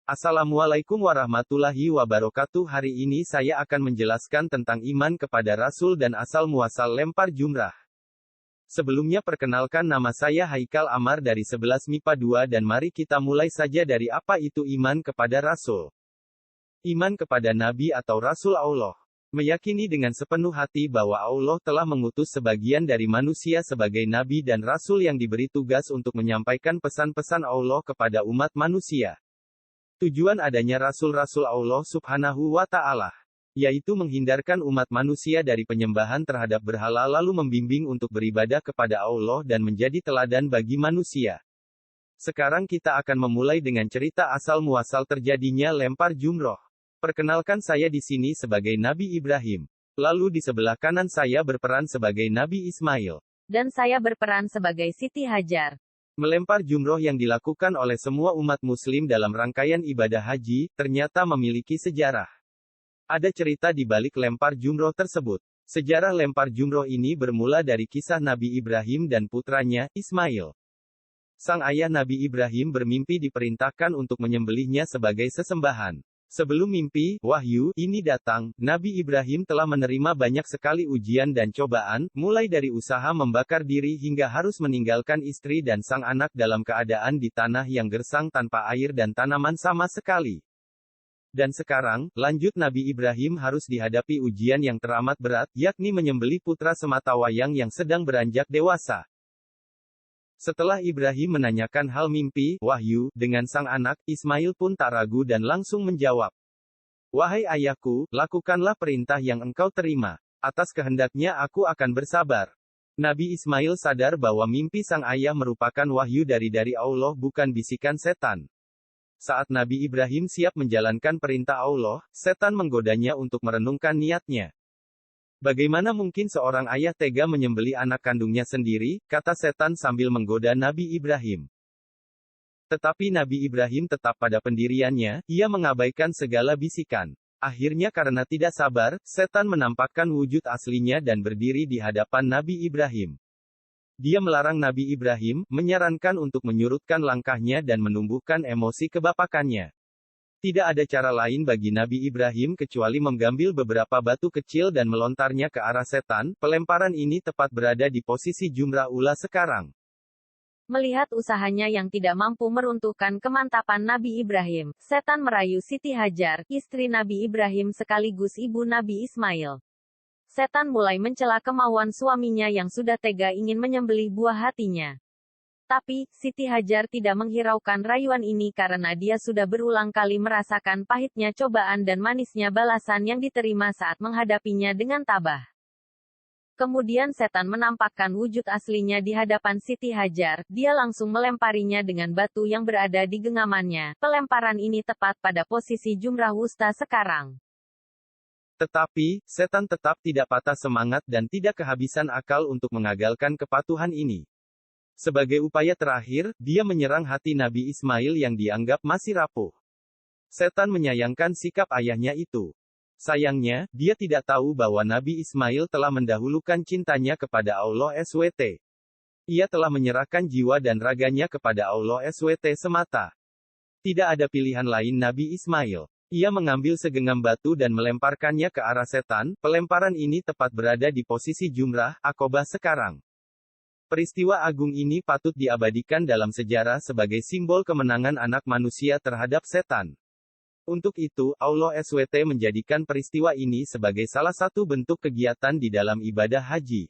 Assalamualaikum warahmatullahi wabarakatuh. Hari ini saya akan menjelaskan tentang iman kepada Rasul dan asal-muasal lempar jumrah. Sebelumnya perkenalkan, nama saya Haikal Amar dari 11 MIPA 2 dan mari kita mulai saja dari apa itu iman kepada Rasul. Iman kepada Nabi atau Rasul Allah. Meyakini dengan sepenuh hati bahwa Allah telah mengutus sebagian dari manusia sebagai Nabi dan Rasul yang diberi tugas untuk menyampaikan pesan-pesan Allah kepada umat manusia. Tujuan adanya Rasul-Rasul Allah Subhanahu wa Ta'ala, yaitu menghindarkan umat manusia dari penyembahan terhadap berhala lalu membimbing untuk beribadah kepada Allah dan menjadi teladan bagi manusia. Sekarang kita akan memulai dengan cerita asal-muasal terjadinya lempar jumroh. Perkenalkan, saya di sini sebagai Nabi Ibrahim. Lalu di sebelah kanan saya berperan sebagai Nabi Ismail. Dan saya berperan sebagai Siti Hajar. Melempar jumroh yang dilakukan oleh semua umat muslim dalam rangkaian ibadah haji, ternyata memiliki sejarah. Ada cerita di balik lempar jumroh tersebut. Sejarah lempar jumroh ini bermula dari kisah Nabi Ibrahim dan putranya, Ismail. Sang ayah Nabi Ibrahim bermimpi diperintahkan untuk menyembelihnya sebagai sesembahan. Sebelum mimpi, wahyu ini datang, Nabi Ibrahim telah menerima banyak sekali ujian dan cobaan, mulai dari usaha membakar diri hingga harus meninggalkan istri dan sang anak dalam keadaan di tanah yang gersang tanpa air dan tanaman sama sekali. Dan sekarang, lanjut Nabi Ibrahim harus dihadapi ujian yang teramat berat, yakni menyembelih putra sematawayang yang sedang beranjak dewasa. Setelah Ibrahim menanyakan hal mimpi, wahyu, dengan sang anak, Ismail pun tak ragu dan langsung menjawab. Wahai ayahku, lakukanlah perintah yang engkau terima. Atas kehendaknya aku akan bersabar. Nabi Ismail sadar bahwa mimpi sang ayah merupakan wahyu dari Allah, bukan bisikan setan. Saat Nabi Ibrahim siap menjalankan perintah Allah, setan menggodanya untuk merenungkan niatnya. Bagaimana mungkin seorang ayah tega menyembelih anak kandungnya sendiri, kata setan sambil menggoda Nabi Ibrahim. Tetapi Nabi Ibrahim tetap pada pendiriannya, ia mengabaikan segala bisikan. Akhirnya karena tidak sabar, setan menampakkan wujud aslinya dan berdiri di hadapan Nabi Ibrahim. Dia melarang Nabi Ibrahim, menyarankan untuk menyurutkan langkahnya dan menumbuhkan emosi kebapakannya. Tidak ada cara lain bagi Nabi Ibrahim kecuali mengambil beberapa batu kecil dan melontarnya ke arah setan. Pelemparan ini tepat berada di posisi jumrah ula sekarang. Melihat usahanya yang tidak mampu meruntuhkan kemantapan Nabi Ibrahim, setan merayu Siti Hajar, istri Nabi Ibrahim sekaligus ibu Nabi Ismail. Setan mulai mencela kemauan suaminya yang sudah tega ingin menyembelih buah hatinya. Tapi, Siti Hajar tidak menghiraukan rayuan ini karena dia sudah berulang kali merasakan pahitnya cobaan dan manisnya balasan yang diterima saat menghadapinya dengan tabah. Kemudian setan menampakkan wujud aslinya di hadapan Siti Hajar, dia langsung melemparinya dengan batu yang berada di genggamannya. Pelemparan ini tepat pada posisi jumrah wusta sekarang. Tetapi, setan tetap tidak patah semangat dan tidak kehabisan akal untuk mengagalkan kepatuhan ini. Sebagai upaya terakhir, dia menyerang hati Nabi Ismail yang dianggap masih rapuh. Setan menyayangkan sikap ayahnya itu. Sayangnya, dia tidak tahu bahwa Nabi Ismail telah mendahulukan cintanya kepada Allah SWT. Ia telah menyerahkan jiwa dan raganya kepada Allah SWT semata. Tidak ada pilihan lain Nabi Ismail. Ia mengambil segenggam batu dan melemparkannya ke arah setan. Pelemparan ini tepat berada di posisi jumrah, Aqobah sekarang. Peristiwa agung ini patut diabadikan dalam sejarah sebagai simbol kemenangan anak manusia terhadap setan. Untuk itu, Allah SWT menjadikan peristiwa ini sebagai salah satu bentuk kegiatan di dalam ibadah haji.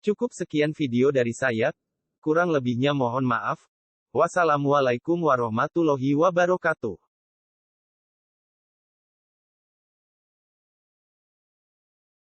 Cukup sekian video dari saya, kurang lebihnya mohon maaf. Wassalamualaikum warahmatullahi wabarakatuh.